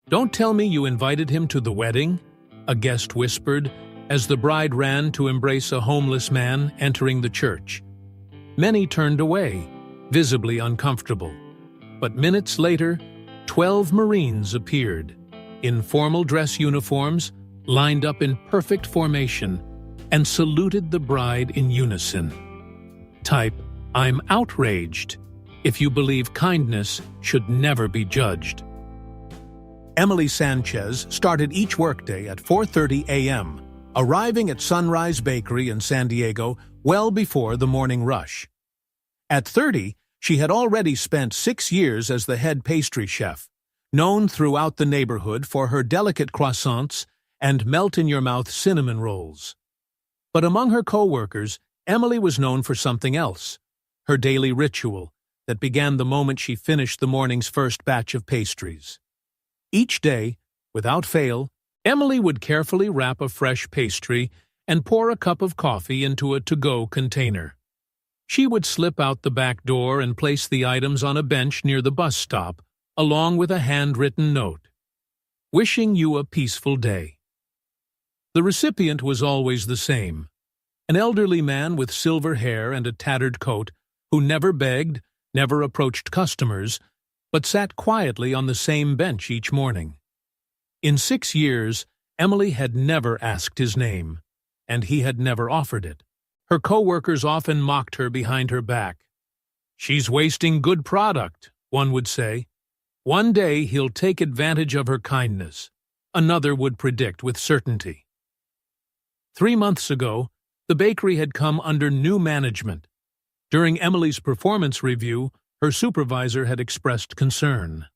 "Don't tell me you invited him to the wedding," a guest whispered, as the bride ran to embrace a homeless man entering the church. Many turned away, visibly uncomfortable. But minutes later, 12 Marines appeared, in formal dress uniforms, lined up in perfect formation, and saluted the bride in unison. Type, "I'm outraged," if you believe kindness should never be judged. Emily Sanchez started each workday at 4:30 a.m., arriving at Sunrise Bakery in San Diego well before the morning rush. At 30, she had already spent 6 years as the head pastry chef, known throughout the neighborhood for her delicate croissants and melt-in-your-mouth cinnamon rolls. But among her co-workers, Emily was known for something else, her daily ritual that began the moment she finished the morning's first batch of pastries. Each day, without fail, Emily would carefully wrap a fresh pastry and pour a cup of coffee into a to-go container. She would slip out the back door and place the items on a bench near the bus stop, along with a handwritten note, "Wishing you a peaceful day." The recipient was always the same, an elderly man with silver hair and a tattered coat who never begged, never approached customers, but sat quietly on the same bench each morning. In 6 years, Emily had never asked his name, and he had never offered it. Her co-workers often mocked her behind her back. "She's wasting good product," one would say. "One day he'll take advantage of her kindness," another would predict with certainty. 3 months ago, the bakery had come under new management. During Emily's performance review, her supervisor had expressed concern.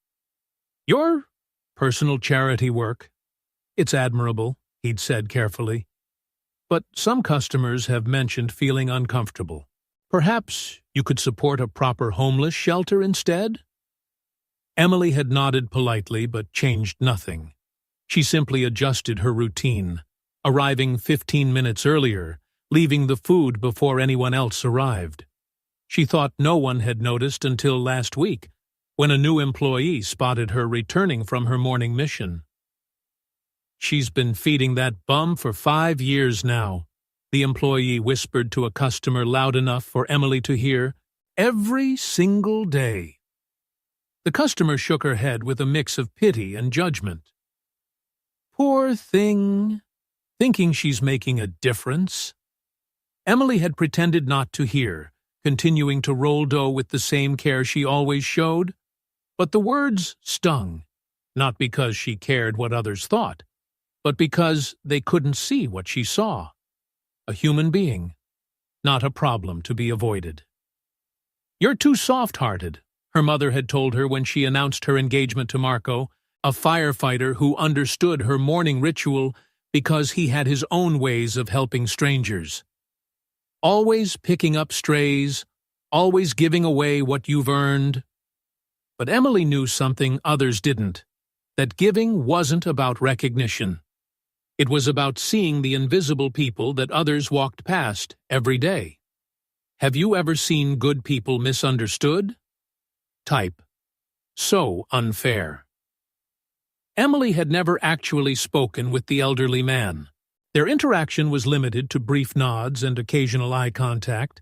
"Your personal charity work? It's admirable," he'd said carefully. "But some customers have mentioned feeling uncomfortable. Perhaps you could support a proper homeless shelter instead?" Emily had nodded politely but changed nothing. She simply adjusted her routine, arriving 15 minutes earlier, leaving the food before anyone else arrived. She thought no one had noticed until last week, when a new employee spotted her returning from her morning mission. "She's been feeding that bum for 5 years now," the employee whispered to a customer loud enough for Emily to hear, "every single day." The customer shook her head with a mix of pity and judgment. "Poor thing, thinking she's making a difference." Emily had pretended not to hear, continuing to roll dough with the same care she always showed. But the words stung, not because she cared what others thought, but because they couldn't see what she saw. A human being, not a problem to be avoided. "You're too soft-hearted," her mother had told her when she announced her engagement to Marco, a firefighter who understood her morning ritual because he had his own ways of helping strangers. "Always picking up strays, always giving away what you've earned." But Emily knew something others didn't, that giving wasn't about recognition. It was about seeing the invisible people that others walked past every day. Have you ever seen good people misunderstood? Type, "So unfair." Emily had never actually spoken with the elderly man. Their interaction was limited to brief nods and occasional eye contact,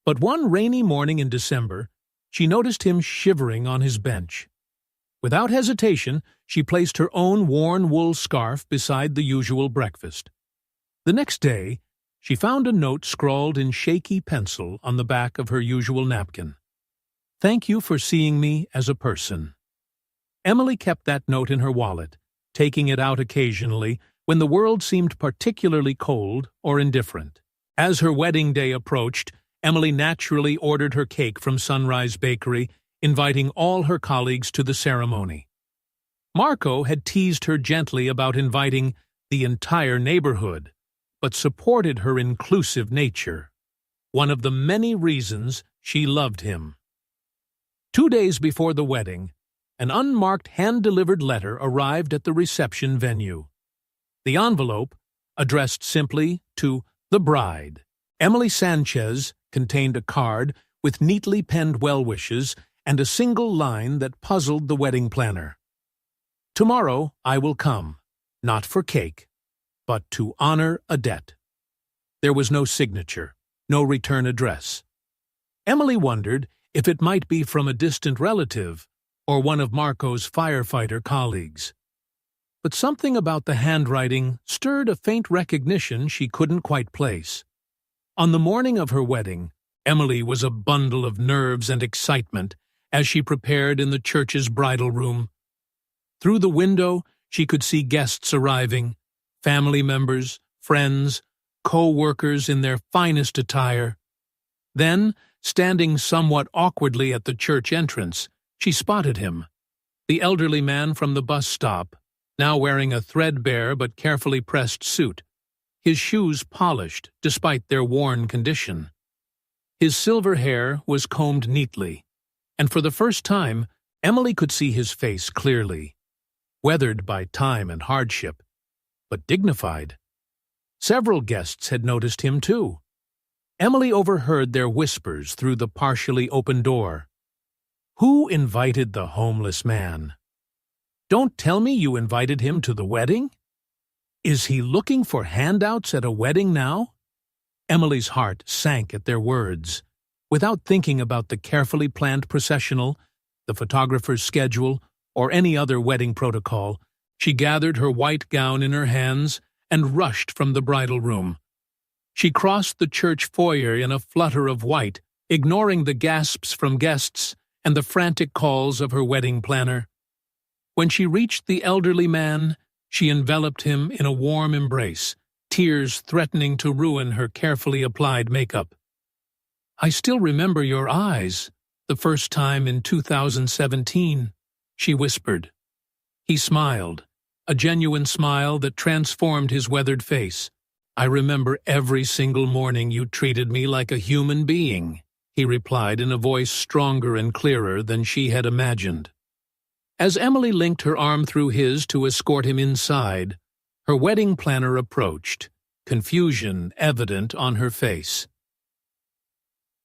but one rainy morning in December, she noticed him shivering on his bench. Without hesitation, she placed her own worn wool scarf beside the usual breakfast. The next day, she found a note scrawled in shaky pencil on the back of her usual napkin. "Thank you for seeing me as a person." Emily kept that note in her wallet, taking it out occasionally when the world seemed particularly cold or indifferent. As her wedding day approached, Emily naturally ordered her cake from Sunrise Bakery, inviting all her colleagues to the ceremony. Marco had teased her gently about inviting the entire neighborhood, but supported her inclusive nature, one of the many reasons she loved him. 2 days before the wedding, an unmarked hand-delivered letter arrived at the reception venue. The envelope, addressed simply to the bride, Emily Sanchez, contained a card with neatly penned well wishes and a single line that puzzled the wedding planner. Tomorrow I will come, not for cake, but to honor a debt. There was no signature, no return address. Emily wondered if it might be from a distant relative or one of Marco's firefighter colleagues. But something about the handwriting stirred a faint recognition she couldn't quite place. On the morning of her wedding, Emily was a bundle of nerves and excitement as she prepared in the church's bridal room. Through the window, she could see guests arriving, family members, friends, co-workers in their finest attire. Then, standing somewhat awkwardly at the church entrance, she spotted him, the elderly man from the bus stop, now wearing a threadbare but carefully pressed suit, his shoes polished despite their worn condition. His silver hair was combed neatly, and for the first time, Emily could see his face clearly, weathered by time and hardship, but dignified. Several guests had noticed him too. Emily overheard their whispers through the partially open door. Who invited the homeless man? Don't tell me you invited him to the wedding? Is he looking for handouts at a wedding now? Emily's heart sank at their words. Without thinking about the carefully planned processional, the photographer's schedule, or any other wedding protocol, she gathered her white gown in her hands and rushed from the bridal room. She crossed the church foyer in a flutter of white, ignoring the gasps from guests and the frantic calls of her wedding planner. When she reached the elderly man, she enveloped him in a warm embrace, tears threatening to ruin her carefully applied makeup. "I still remember your eyes, the first time in 2017, she whispered. He smiled, a genuine smile that transformed his weathered face. "I remember every single morning you treated me like a human being," he replied in a voice stronger and clearer than she had imagined. As Emily linked her arm through his to escort him inside, her wedding planner approached, confusion evident on her face.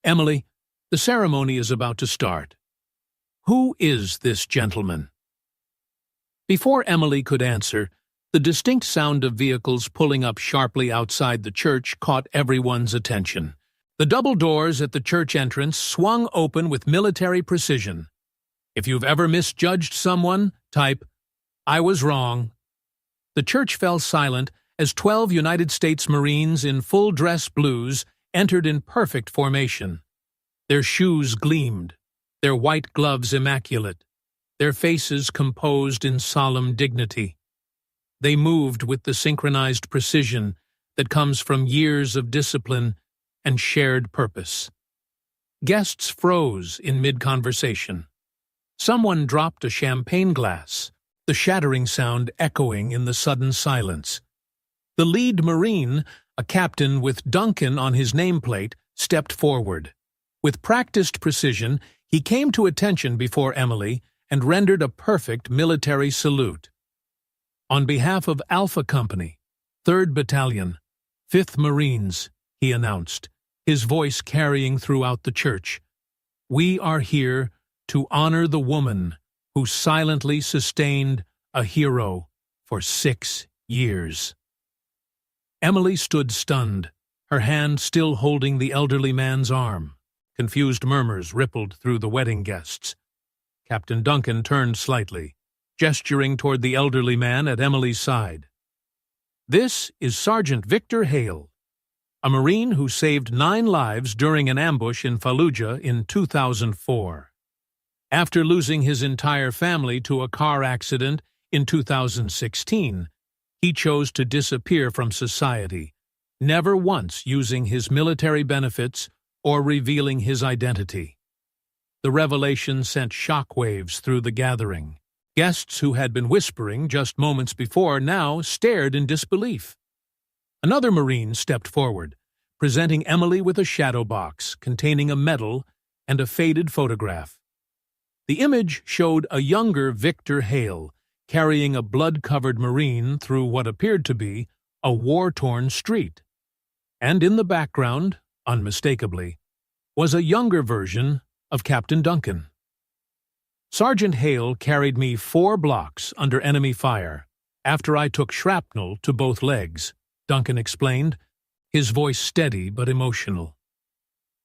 "Emily, the ceremony is about to start. Who is this gentleman?" Before Emily could answer, the distinct sound of vehicles pulling up sharply outside the church caught everyone's attention. The double doors at the church entrance swung open with military precision. If you've ever misjudged someone, type, "I was wrong." The church fell silent as 12 United States Marines in full dress blues entered in perfect formation. Their shoes gleamed, their white gloves immaculate, their faces composed in solemn dignity. They moved with the synchronized precision that comes from years of discipline and shared purpose. Guests froze in mid-conversation. Someone dropped a champagne glass, the shattering sound echoing in the sudden silence. The lead Marine, a captain with Duncan on his nameplate, stepped forward. With practiced precision, he came to attention before Emily and rendered a perfect military salute. "On behalf of Alpha Company, 3rd Battalion, 5th Marines," he announced, his voice carrying throughout the church, "we are here to honor the woman who silently sustained a hero for 6 years." Emily stood stunned, her hand still holding the elderly man's arm. Confused murmurs rippled through the wedding guests. Captain Duncan turned slightly, gesturing toward the elderly man at Emily's side. "This is Sergeant Victor Hale, a Marine who saved 9 lives during an ambush in Fallujah in 2004. After losing his entire family to a car accident in 2016, he chose to disappear from society, never once using his military benefits or revealing his identity." The revelation sent shockwaves through the gathering. Guests who had been whispering just moments before now stared in disbelief. Another Marine stepped forward, presenting Emily with a shadow box containing a medal and a faded photograph. The image showed a younger Victor Hale carrying a blood-covered Marine through what appeared to be a war-torn street. And in the background, unmistakably, was a younger version of Captain Duncan. Sergeant Hale carried me 4 blocks under enemy fire after I took shrapnel to both legs, Duncan explained, his voice steady but emotional.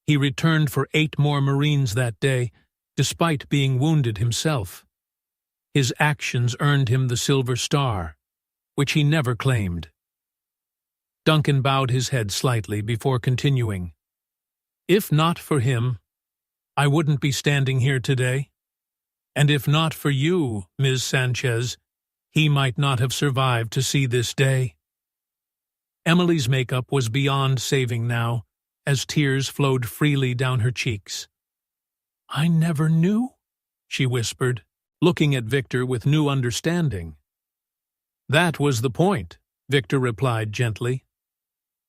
He returned for 8 more Marines that day, despite being wounded himself. His actions earned him the Silver Star, which he never claimed. Duncan bowed his head slightly before continuing. If not for him, I wouldn't be standing here today. And if not for you, Ms. Sanchez, he might not have survived to see this day. Emily's makeup was beyond saving now, as tears flowed freely down her cheeks. I never knew, she whispered, looking at Victor with new understanding. That was the point, Victor replied gently.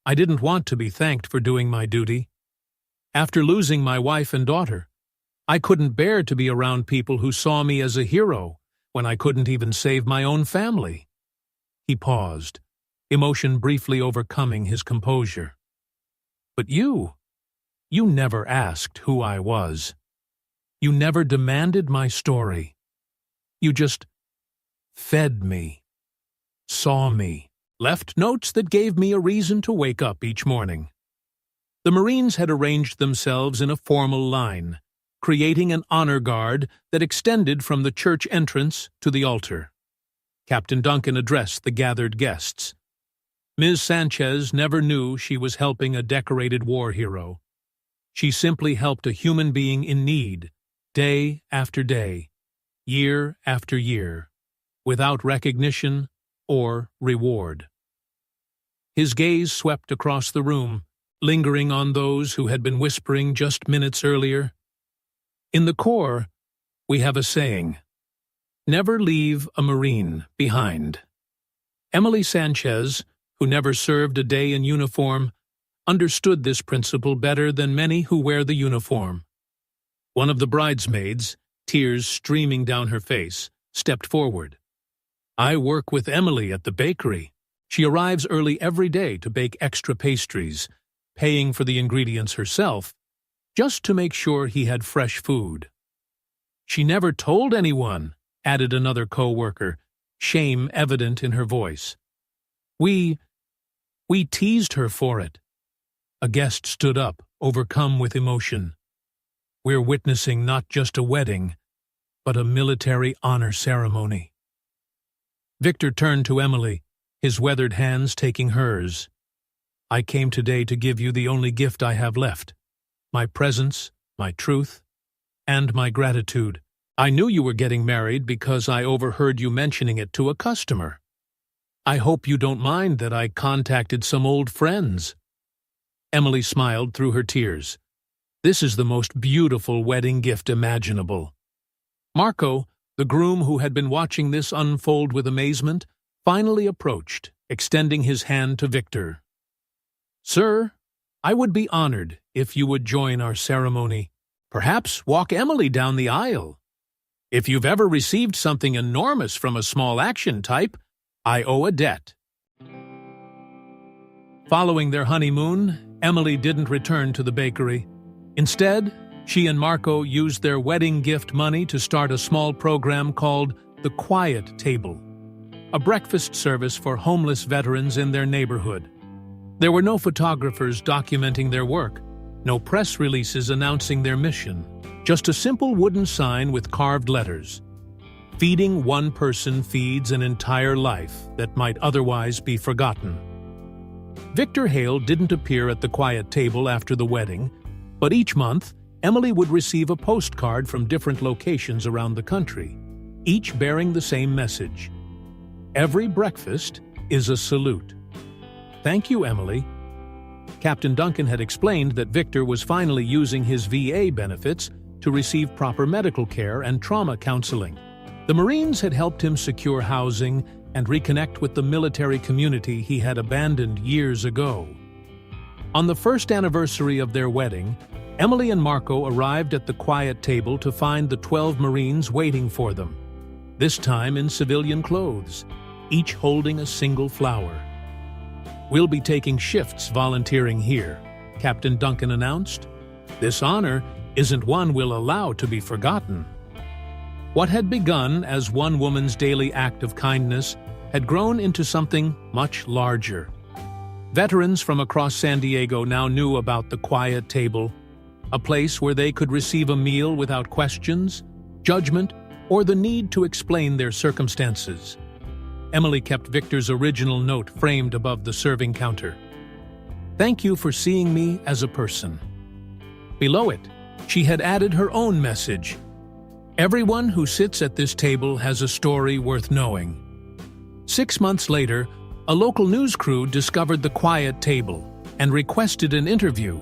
I didn't want to be thanked for doing my duty. After losing my wife and daughter, I couldn't bear to be around people who saw me as a hero when I couldn't even save my own family. He paused, emotion briefly overcoming his composure. But you never asked who I was. You never demanded my story. You just fed me, saw me, left notes that gave me a reason to wake up each morning. The Marines had arranged themselves in a formal line, creating an honor guard that extended from the church entrance to the altar. Captain Duncan addressed the gathered guests. Ms. Sanchez never knew she was helping a decorated war hero. She simply helped a human being in need, day after day, year after year, without recognition or reward. His gaze swept across the room, lingering on those who had been whispering just minutes earlier. In the Corps, we have a saying, never leave a Marine behind. Emily Sanchez, who never served a day in uniform, understood this principle better than many who wear the uniform. One of the bridesmaids, tears streaming down her face, stepped forward. I work with Emily at the bakery. She arrives early every day to bake extra pastries, paying for the ingredients herself, just to make sure he had fresh food. She never told anyone, added another co-worker, shame evident in her voice. We teased her for it. A guest stood up, overcome with emotion. We're witnessing not just a wedding, but a military honor ceremony. Victor turned to Emily, his weathered hands taking hers. I came today to give you the only gift I have left. My presence, my truth, and my gratitude. I knew you were getting married because I overheard you mentioning it to a customer. I hope you don't mind that I contacted some old friends. Emily smiled through her tears. This is the most beautiful wedding gift imaginable. Marco, the groom who had been watching this unfold with amazement, finally approached, extending his hand to Victor. Sir, I would be honored if you would join our ceremony. Perhaps walk Emily down the aisle. If you've ever received something enormous from a small action type, I owe a debt. Following their honeymoon, Emily didn't return to the bakery. Instead, she and Marco used their wedding gift money to start a small program called The Quiet Table, a breakfast service for homeless veterans in their neighborhood. There were no photographers documenting their work, no press releases announcing their mission, just a simple wooden sign with carved letters. Feeding one person feeds an entire life that might otherwise be forgotten. Victor Hale didn't appear at the quiet table after the wedding, but each month, Emily would receive a postcard from different locations around the country, each bearing the same message. Every breakfast is a salute. Thank you, Emily. Captain Duncan had explained that Victor was finally using his VA benefits to receive proper medical care and trauma counseling. The Marines had helped him secure housing and reconnect with the military community he had abandoned years ago. On the first anniversary of their wedding, Emily and Marco arrived at the quiet table to find the 12 Marines waiting for them, this time in civilian clothes, each holding a single flower. We'll be taking shifts volunteering here, Captain Duncan announced. This honor isn't one we'll allow to be forgotten. What had begun as one woman's daily act of kindness had grown into something much larger. Veterans from across San Diego now knew about the Quiet Table, a place where they could receive a meal without questions, judgment, or the need to explain their circumstances. Emily kept Victor's original note framed above the serving counter. "Thank you for seeing me as a person." Below it, she had added her own message. "Everyone who sits at this table has a story worth knowing." 6 months later, a local news crew discovered the Quiet Table and requested an interview.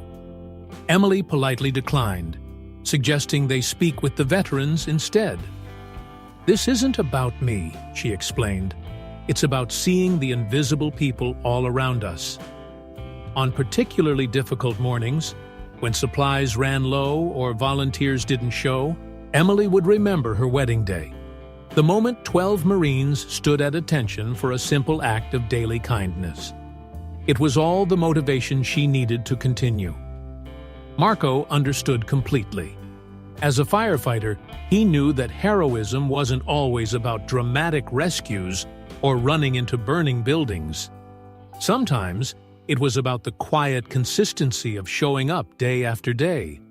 Emily politely declined, suggesting they speak with the veterans instead. "This isn't about me," she explained. "It's about seeing the invisible people all around us." On particularly difficult mornings, when supplies ran low or volunteers didn't show, Emily would remember her wedding day, the moment 12 Marines stood at attention for a simple act of daily kindness. It was all the motivation she needed to continue. Marco understood completely. As a firefighter, he knew that heroism wasn't always about dramatic rescues or running into burning buildings. Sometimes, it was about the quiet consistency of showing up day after day,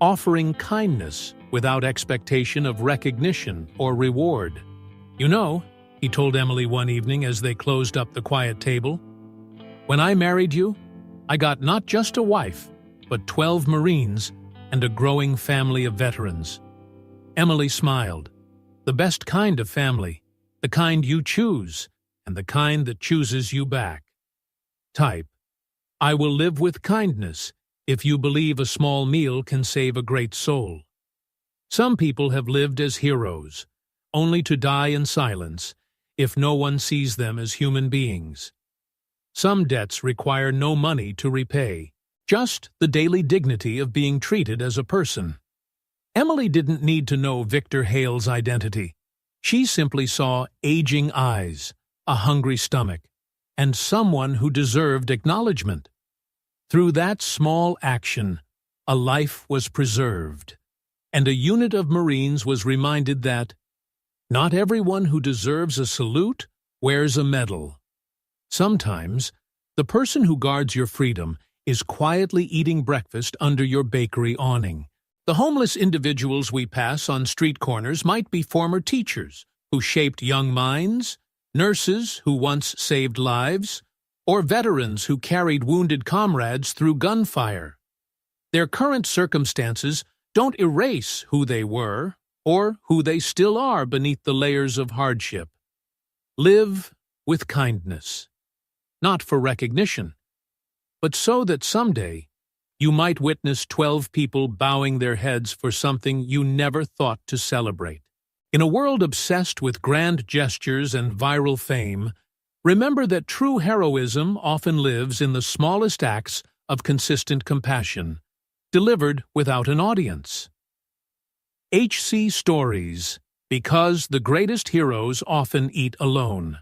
offering kindness without expectation of recognition or reward. "You know," he told Emily one evening as they closed up the Quiet Table, "when I married you, I got not just a wife, but 12 Marines and a growing family of veterans." Emily smiled. "The best kind of family, the kind you choose, and the kind that chooses you back." Type, "I will live with kindness if you believe a small meal can save a great soul." Some people have lived as heroes, only to die in silence if no one sees them as human beings. Some debts require no money to repay, just the daily dignity of being treated as a person. Emily didn't need to know Victor Hale's identity. She simply saw aging eyes, a hungry stomach, and someone who deserved acknowledgement. Through that small action, a life was preserved, and a unit of Marines was reminded that not everyone who deserves a salute wears a medal. Sometimes, the person who guards your freedom is quietly eating breakfast under your bakery awning. The homeless individuals we pass on street corners might be former teachers who shaped young minds, nurses who once saved lives, or veterans who carried wounded comrades through gunfire. Their current circumstances don't erase who they were or who they still are beneath the layers of hardship. Live with kindness, not for recognition, but so that someday you might witness 12 people bowing their heads for something you never thought to celebrate. In a world obsessed with grand gestures and viral fame, remember that true heroism often lives in the smallest acts of consistent compassion, delivered without an audience. HC Stories, because the greatest heroes often eat alone.